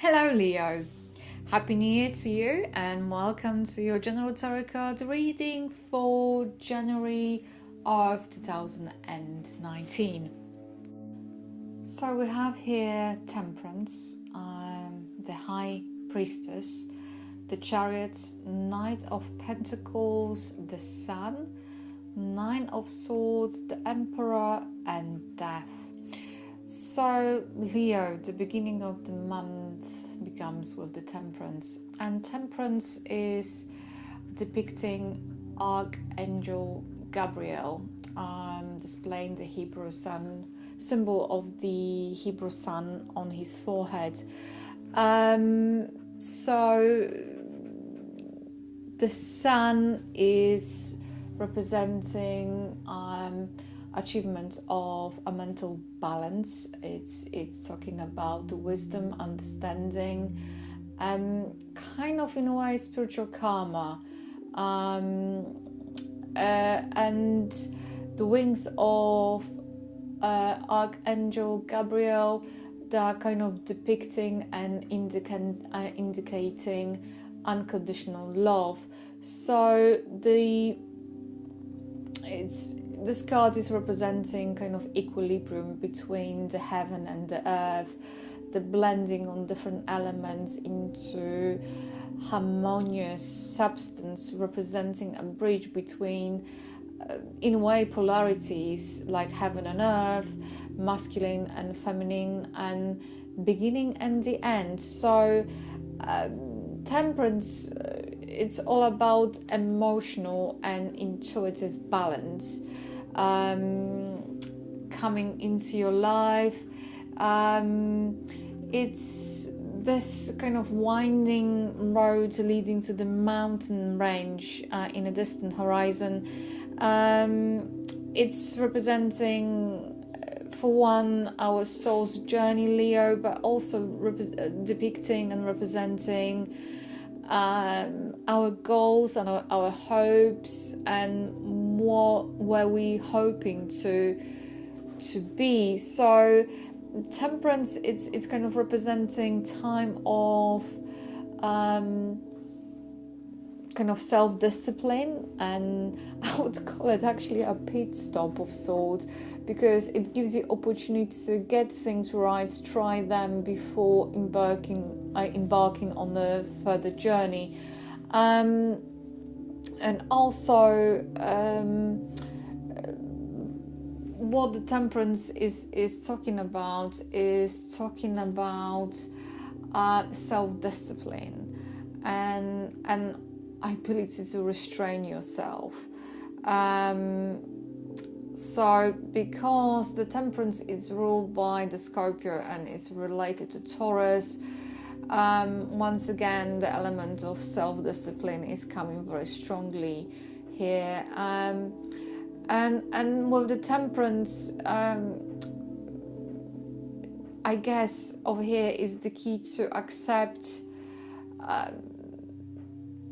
Hello Leo, Happy New Year to you and welcome to your General Tarot card reading for January of 2019. So we have here Temperance, the High Priestess, the Chariot, Knight of Pentacles, the Sun, Nine of Swords, the Emperor and Death. So Leo, the beginning of the month begins with the Temperance, and Temperance is depicting Archangel Gabriel, displaying the Hebrew sun, symbol of the Hebrew sun on his forehead. So the sun is representing achievement of a mental balance. It's talking about wisdom, understanding, kind of in a way spiritual karma, and the wings of Archangel Gabriel, they are kind of depicting and indicating unconditional love. So this card is representing kind of equilibrium between the heaven and the earth, the blending on different elements into harmonious substance, representing a bridge between, in a way, polarities like heaven and earth, masculine and feminine, and beginning and the end. So Temperance, it's all about emotional and intuitive balance coming into your life. It's this kind of winding road leading to the mountain range in a distant horizon. It's representing, for one, our soul's journey, Leo, but also depicting and representing our goals and our hopes and where we hoping to be. So Temperance, it's kind of representing time of kind of self-discipline, and I would call it actually a pit stop of sorts, because it gives you opportunity to get things right, try them before embarking on the further journey. And also what the Temperance is talking about self-discipline and ability to restrain yourself. So because the Temperance is ruled by the Scorpio and is related to Taurus, once again the element of self-discipline is coming very strongly here. And with the Temperance, I guess over here is the key to accept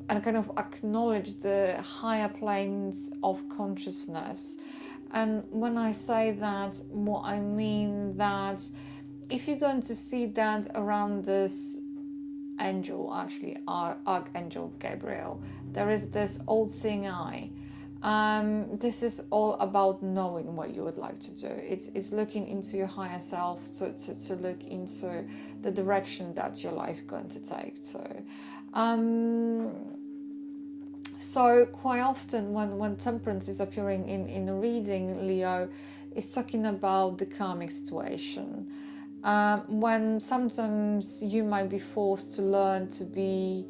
and kind of acknowledge the higher planes of consciousness. And when I say that, what I mean that if you're going to see that around this angel, actually Archangel Gabriel, there is this all-seeing eye. This is all about knowing what you would like to do. It's looking into your higher self to look into the direction that your life going to take. So quite often when Temperance is appearing in a reading, Leo, is talking about the karmic situation. When sometimes you might be forced to learn to be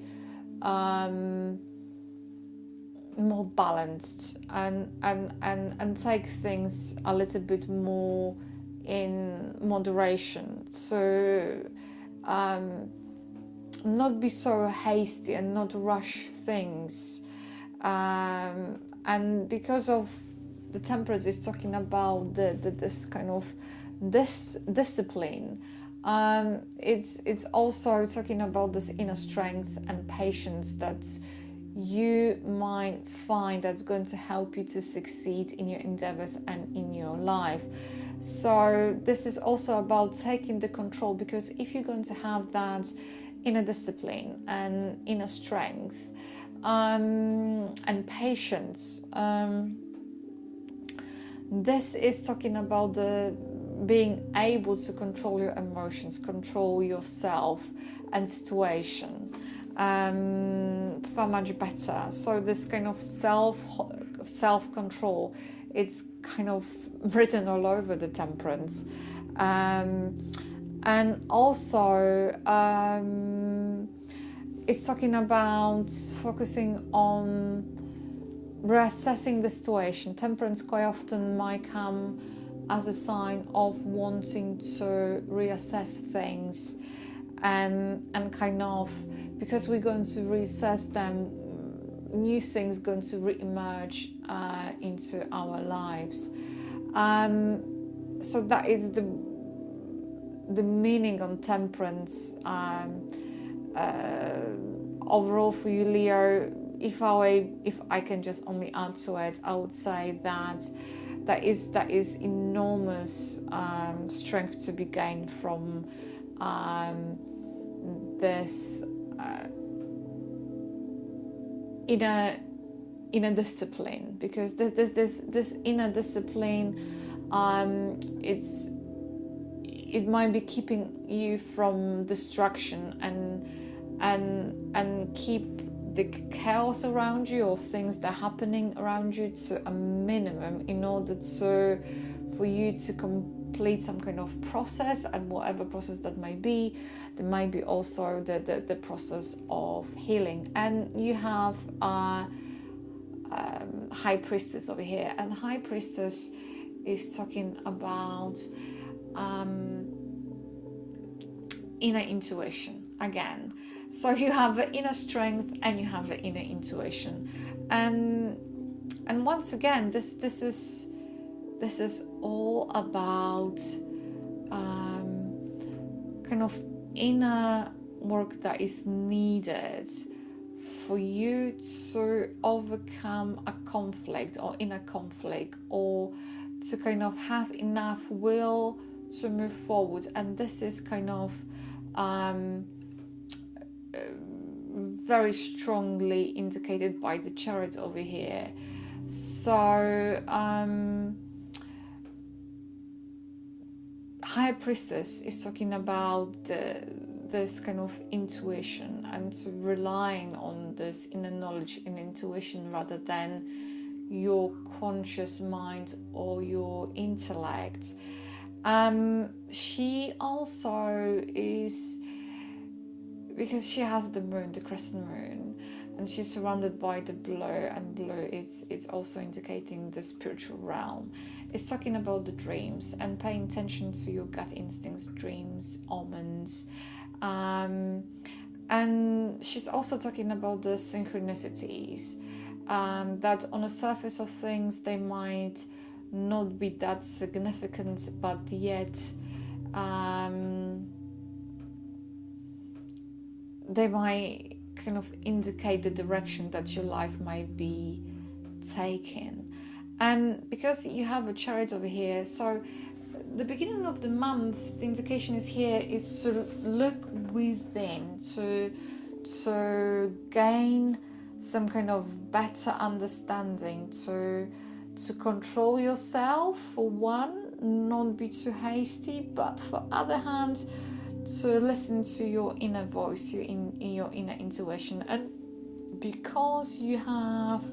more balanced and take things a little bit more in moderation. So not be so hasty and not rush things. And because of the Temperance is talking about this kind of this discipline, it's also talking about this inner strength and patience that you might find that's going to help you to succeed in your endeavors and in your life. So this is also about taking the control, because if you're going to have that inner discipline and inner strength and patience, this is talking about the being able to control your emotions, control yourself and situation far much better. So this kind of self-control, it's kind of written all over the temperance. And also it's talking about focusing on reassessing the situation. Temperance quite often might come as a sign of wanting to reassess things, and kind of, because we're going to reassess them, new things going to re-emerge into our lives. So that is the meaning on temperance overall for you, Leo. If I can just only add to it, I would say that is enormous strength to be gained from this inner discipline, because this inner discipline, it might be keeping you from distraction and keep the chaos around you, of things that are happening around you, to a minimum, in order for you to complete some kind of process, and whatever process that might be. There might be also the process of healing. And you have High Priestess over here, and High Priestess is talking about inner intuition again. So you have the inner strength and you have the inner intuition, and once again, this is all about kind of inner work that is needed for you to overcome a conflict or inner conflict, or to kind of have enough will to move forward. And this is kind of very strongly indicated by the Chariot over here. So High Priestess is talking about this kind of intuition, and to relying on this inner knowledge and intuition rather than your conscious mind or your intellect. She also is, because she has the moon, the crescent moon, and she's surrounded by the blue, and blue it's also indicating the spiritual realm. It's talking about the dreams and paying attention to your gut instincts, dreams, omens, and she's also talking about the synchronicities, that on the surface of things they might not be that significant, but yet they might kind of indicate the direction that your life might be taking. And because you have a Chariot over here, so the beginning of the month, the indication is here is to look within, to gain some kind of better understanding, to control yourself, for one, not be too hasty, but for other hand, to listen to your inner voice, your inner intuition. And because you have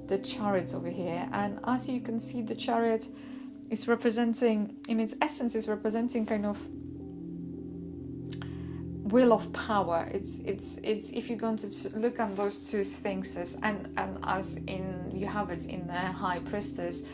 the Chariot over here, and as you can see, the Chariot is representing, in its essence, is representing kind of wheel of power. It's if you're going to look at those two sphinxes, and as in you have it in the High Priestess,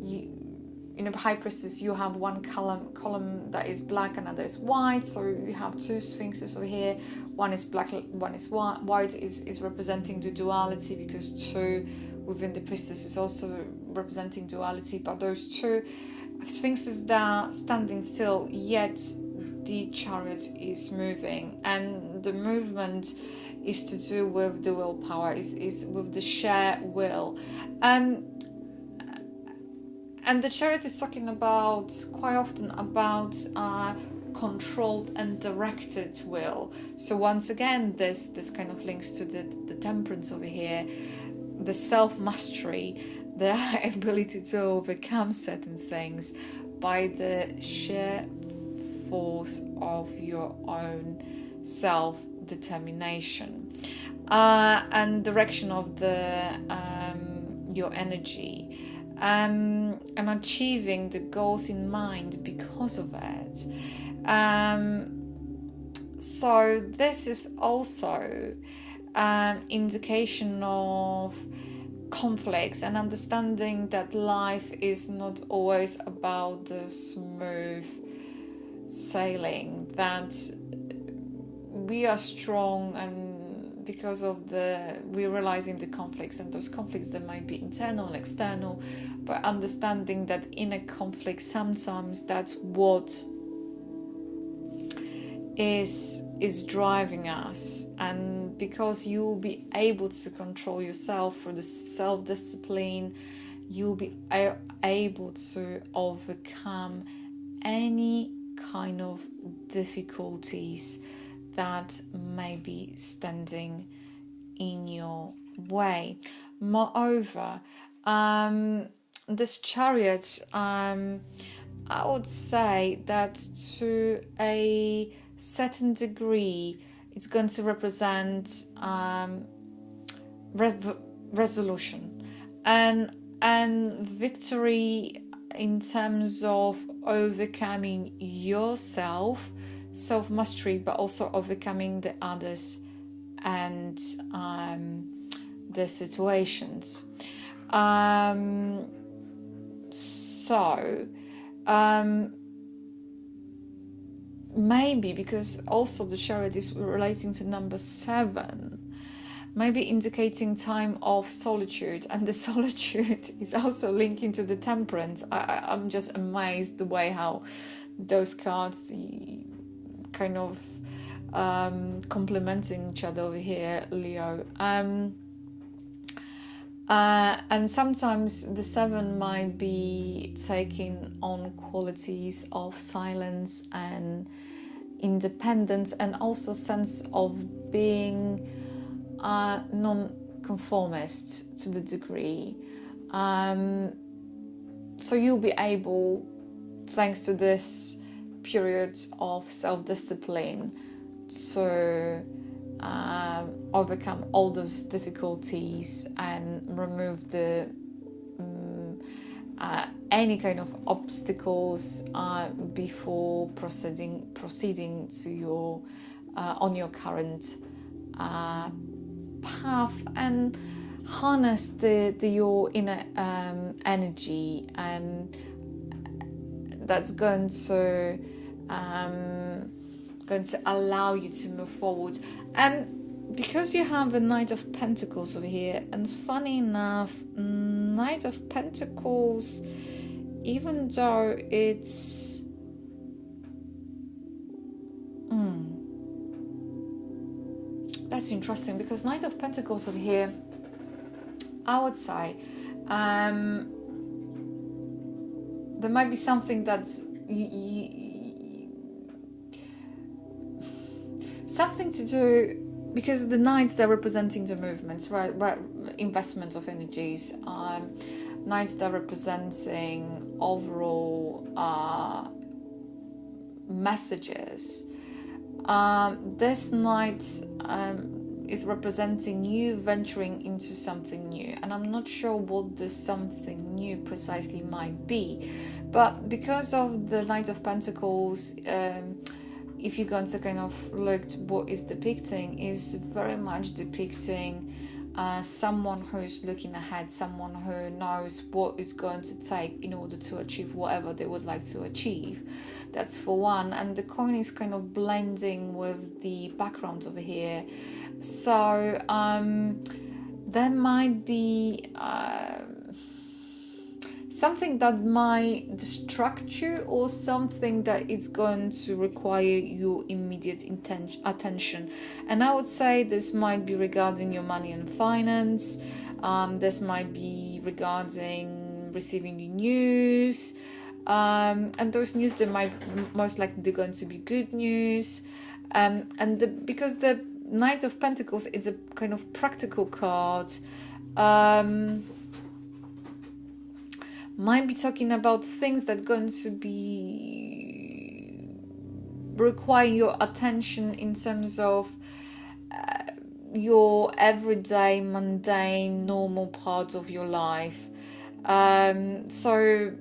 in a High Priestess you have one column that is black, another is white. So you have two sphinxes over here. One is black, one is white. White is representing the duality, because two within the priestess is also representing duality. But those two sphinxes that are standing still, yet the Chariot is moving, and the movement is to do with the willpower, is with the sheer will. And the Chariot is talking about, quite often, about controlled and directed will. So once again, this kind of links to the Temperance over here, the self-mastery, the ability to overcome certain things by the sheer force of your own self-determination and direction of your energy. And achieving the goals in mind because of it. So this is also an indication of conflicts and understanding that life is not always about the smooth sailing, that we are strong, and because of we're realizing the conflicts, and those conflicts that might be internal and external, but understanding that in a conflict sometimes that's what is driving us, and because you'll be able to control yourself through the self-discipline, you'll be able to overcome any kind of difficulties that may be standing in your way. Moreover, this Chariot, I would say that to a certain degree, it's going to represent resolution and victory in terms of overcoming yourself, self-mastery, but also overcoming the others and the situations. Maybe because also the Chariot is relating to number 7, maybe indicating time of solitude, and the solitude is also linking to the Temperance. I'm just amazed the way how those cards kind of complementing each other over here, Leo. And sometimes the 7 might be taking on qualities of silence and independence, and also sense of being non-conformist to the degree. So you'll be able, thanks to this period of self-discipline, to overcome all those difficulties and remove the any kind of obstacles before proceeding to your on your current path, and harness your inner energy, and that's going to allow you to move forward. And because you have the Knight of Pentacles over here, and funny enough, Knight of Pentacles, even though it's that's interesting, because Knight of Pentacles over here, I would say there might be something that something to do, because the Knights, they're representing the movements, right? Investment of energies. Knights, they're representing overall messages. This Knight is representing you venturing into something new, and I'm not sure what this something new precisely might be, but because of the Knight of Pentacles, if you're going to kind of look at what is depicting, is very much depicting someone who's looking ahead, someone who knows what is going to take in order to achieve whatever they would like to achieve. That's for one. And the coin is kind of blending with the background over here. So there might be something that might distract you, or something that is going to require your immediate attention. And I would say this might be regarding your money and finance. This might be regarding receiving the news. And those news, they might most likely going to be good news. Because the Knight of Pentacles is a kind of practical card, might be talking about things that are going to be require your attention in terms of your everyday, mundane, normal parts of your life. So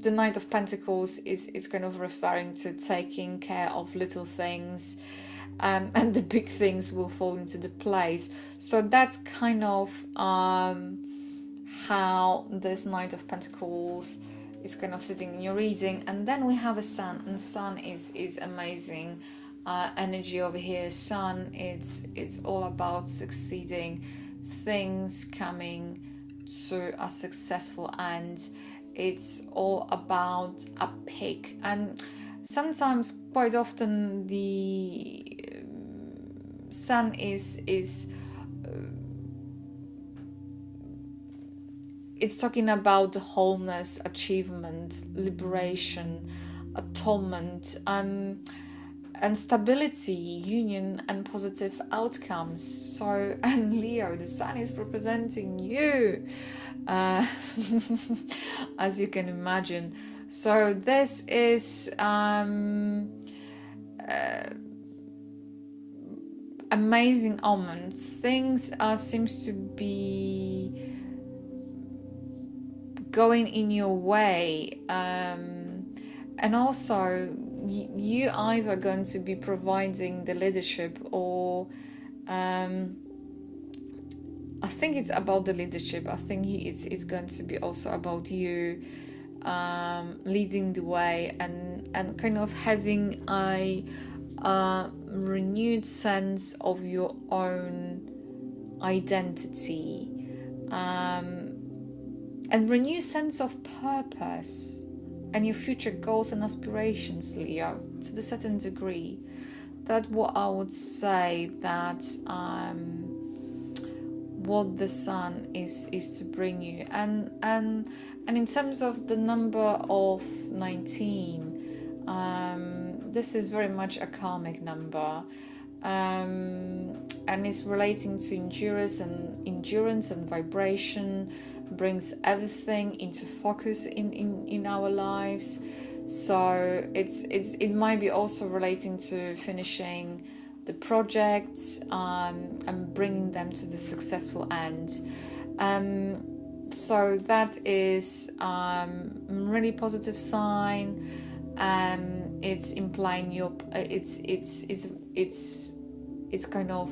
the Knight of Pentacles is kind of referring to taking care of little things, and the big things will fall into the place. So that's kind of how this Knight of Pentacles is kind of sitting in your reading. And then we have a Sun, and Sun is amazing energy over here. Sun, it's all about succeeding, things coming to a successful end. It's all about a pick, and sometimes, quite often, the Sun is it's talking about wholeness, achievement, liberation, atonement, and stability, union, and positive outcomes. So, and Leo, the Sun is representing you, as you can imagine. So this is amazing omen. Things seems to be going in your way, and also you either going to be providing the leadership, or I think it's about the leadership. I think it's going to be also about you leading the way, and kind of having a renewed sense of your own identity, and renewed sense of purpose and your future goals and aspirations, Leo, to a certain degree. That's what I would say, that what the Sun is to bring you. And in terms of the number of 19, this is very much a karmic number, and it's relating to endurance and vibration, brings everything into focus in our lives. So it might be also relating to finishing the projects, and bringing them to the successful end. So that is really positive sign. It's implying it's kind of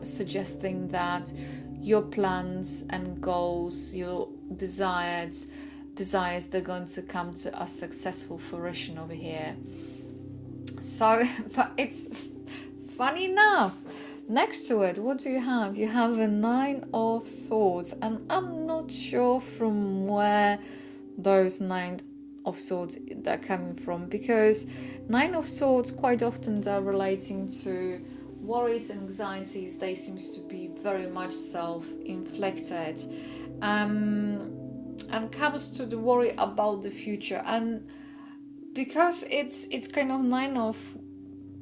suggesting that your plans and goals, your desires, they're going to come to a successful fruition over here. So, but it's funny enough, next to it, what do you have? You have a 9 of Swords, and I'm not sure from where those 9 of Swords are coming from, because 9 of Swords quite often are relating to worries and anxieties. They seems to be very much self-inflicted, and comes to the worry about the future. And because it's kind of 9 of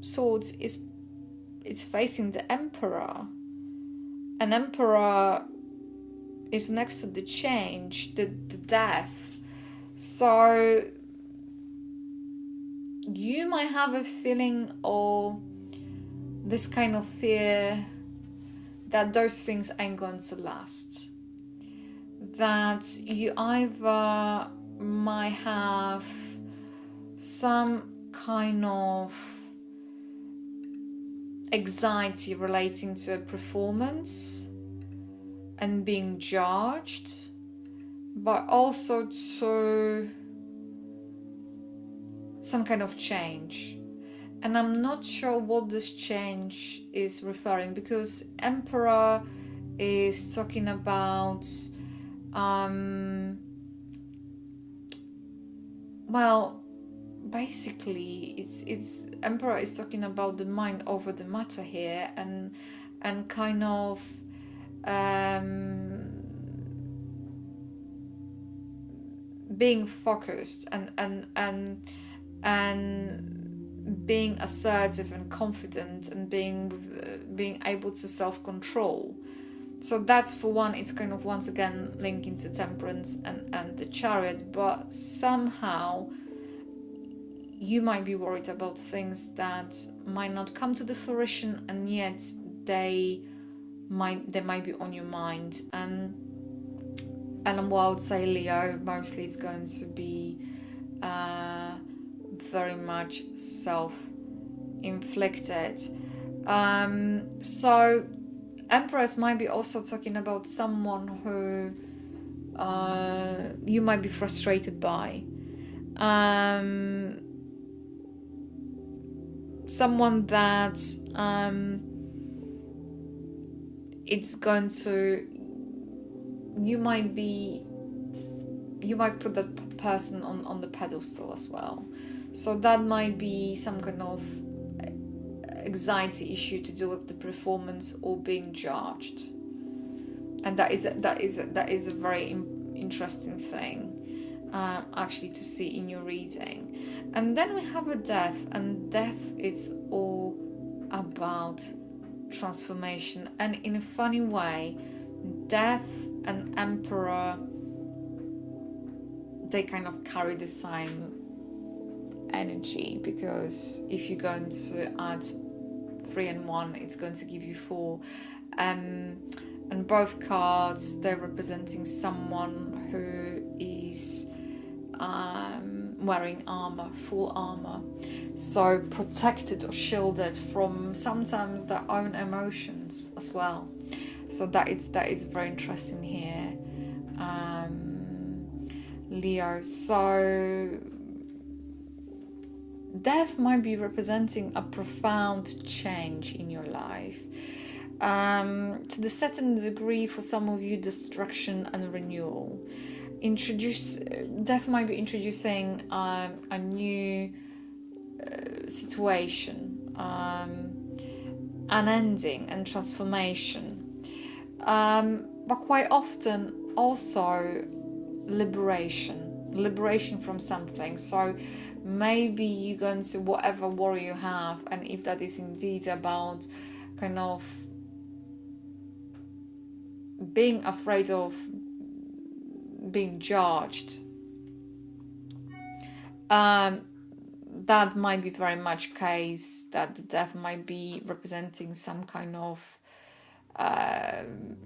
Swords, it's facing the Emperor, and Emperor is next to the change, the death. So you might have a feeling, or this kind of fear, that those things ain't going to last. That you either might have some kind of anxiety relating to a performance and being judged, but also to some kind of change. And I'm not sure what this change is referring, because Emperor is talking about well, basically, it's Emperor is talking about the mind over the matter here, and kind of being focused and being assertive and confident, and being able to self-control. So that's for one, it's kind of once again linking to temperance and the chariot, but somehow you might be worried about things that might not come to the fruition, and yet they might be on your mind. And what I would say, Leo, mostly it's going to be very much self-inflicted. So Empress might be also talking about someone who you might be frustrated by. Someone that it's going to, you might put that person on the pedestal as well. So that might be some kind of anxiety issue to do with the performance or being judged, and that is a very interesting thing actually to see in your reading. And then we have a death, and death is all about transformation, and in a funny way, death and Emperor, they kind of carry the same energy, because if you're going to add 3 and 1, it's going to give you 4, and both cards, they're representing someone who is wearing armor, full armor, so protected or shielded from sometimes their own emotions as well. So that is very interesting here, Leo. So death might be representing a profound change in your life, to the certain degree, for some of you, destruction and renewal. Death might be introducing a new situation, an ending and transformation, but quite often also liberation from something. So maybe you're going to, whatever worry you have, and if that is indeed about kind of being afraid of being judged, that might be very much case that the death might be representing some kind of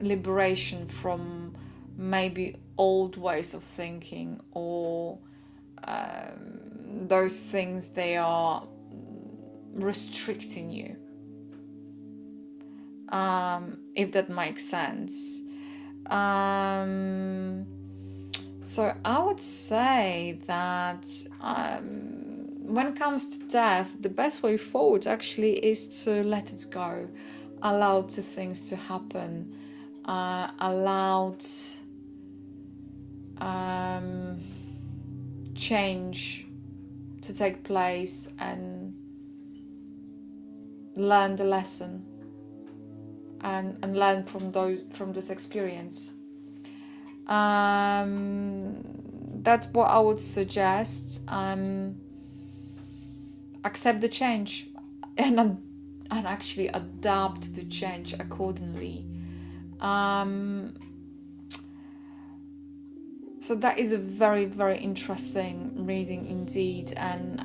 liberation from maybe old ways of thinking, or those things, they are restricting you, if that makes sense. So I would say that when it comes to death, the best way forward actually is to let it go, allow to things to happen, allow change to take place, and learn the lesson, and learn from this experience. That's what I would suggest. Accept the change, and actually adapt the change accordingly. So that is a very, very interesting reading indeed. And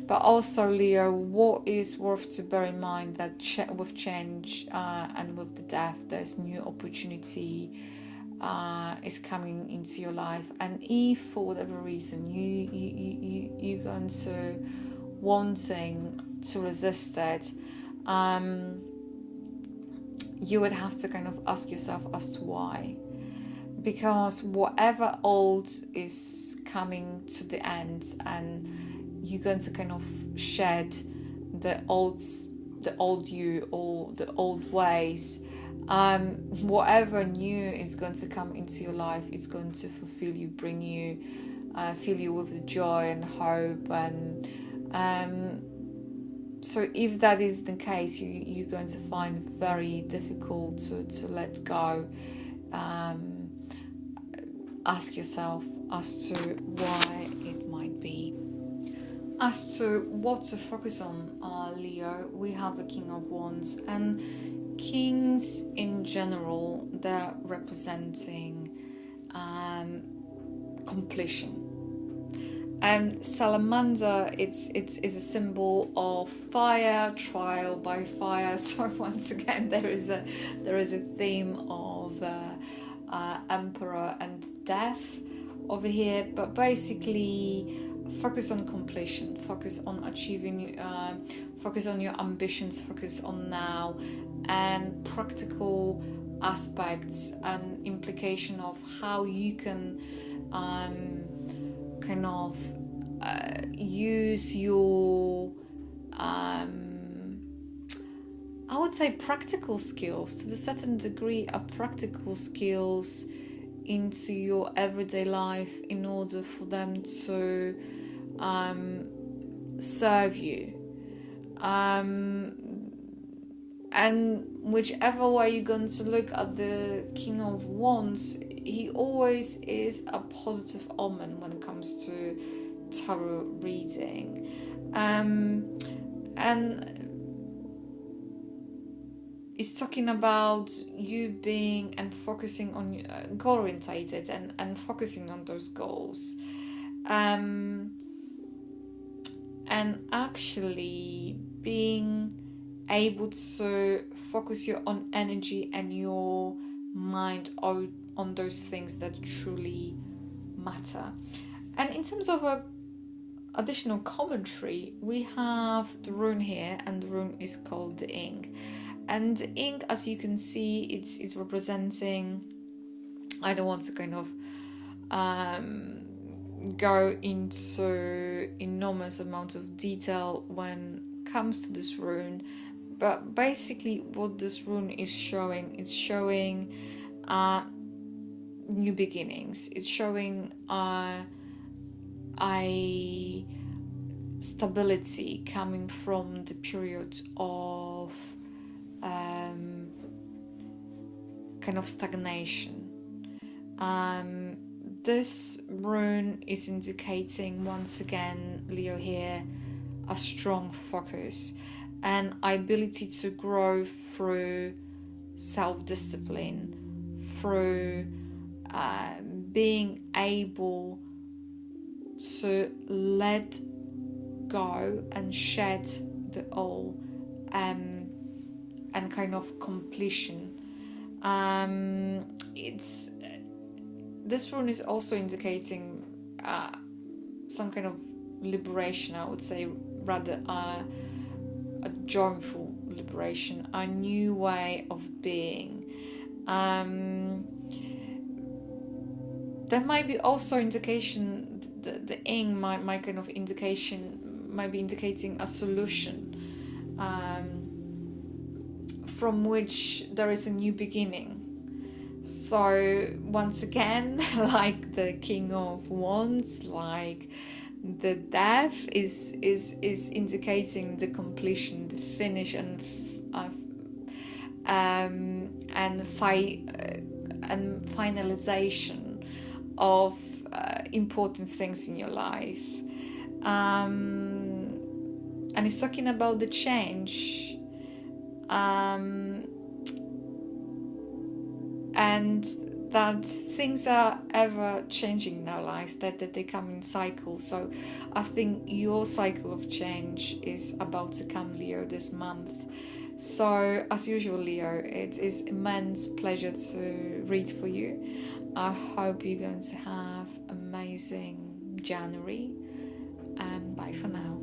but also, Leo, what is worth to bear in mind, that with change and with the death, there's new opportunity is coming into your life. And if for whatever reason you're going to wanting to resist it, you would have to kind of ask yourself as to why. Because whatever old is coming to the end, and you're going to kind of shed the old you, or the old ways, whatever new is going to come into your life is going to fulfill you, bring you fill you with joy and hope. And so if that is the case, you're going to find it very difficult to let go. Ask yourself as to why it might be. As to what to focus on, Leo, we have a King of Wands, and kings in general, they're representing completion. Salamander, it's a symbol of fire, trial by fire. So once again, there is a theme of emperor and death over here, but basically focus on completion, focus on achieving, focus on your ambitions, focus on now, and practical aspects and implication of how you can kind of use your I would say practical skills, to a certain degree, practical skills into your everyday life in order for them to serve you. And whichever way you're going to look at the King of Wands, he always is a positive omen when it comes to tarot reading. And it's talking about you being and focusing on goal-orientated and focusing on those goals. And actually being able to focus your own energy and your mind on those things that truly matter. And in terms of a additional commentary, we have the rune here, and the rune is called the ink. And the ink, as you can see, it's representing, I don't want to kind of go into enormous amounts of detail when it comes to this rune, but basically what this rune is showing, it's showing new beginnings. It's showing a stability coming from the period of kind of stagnation. This rune is indicating, once again, Leo here, a strong focus and ability to grow through self-discipline, through being able to let go and shed the old and kind of completion. This rune is also indicating some kind of liberation, I would say, rather a joyful liberation, a new way of being. There might be also indication, the ing might kind of indication, might be indicating a solution from which there is a new beginning. So once again, like the King of Wands, like the Death is indicating the completion, the finish, and finalization of important things in your life. And it's talking about the change. And that things are ever changing in our lives, that they come in cycles. So I think your cycle of change is about to come, Leo, this month. So as usual, Leo, it is immense pleasure to read for you. I hope you're going to have amazing January, and bye for now.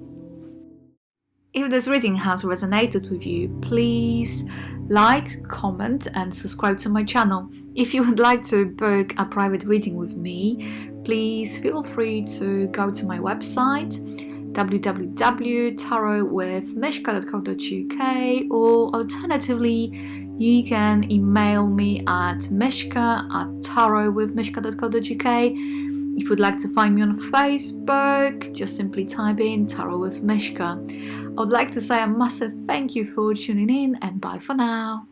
If this reading has resonated with you, please like, comment and subscribe to my channel. If you would like to book a private reading with me, please feel free to go to my website www.tarotwithmishka.co.uk, or alternatively you can email me at mishka@tarotwithmishka.co.uk. If you'd like to find me on Facebook, just simply type in Tarot with Mishka. I would like to say a massive thank you for tuning in, and bye for now.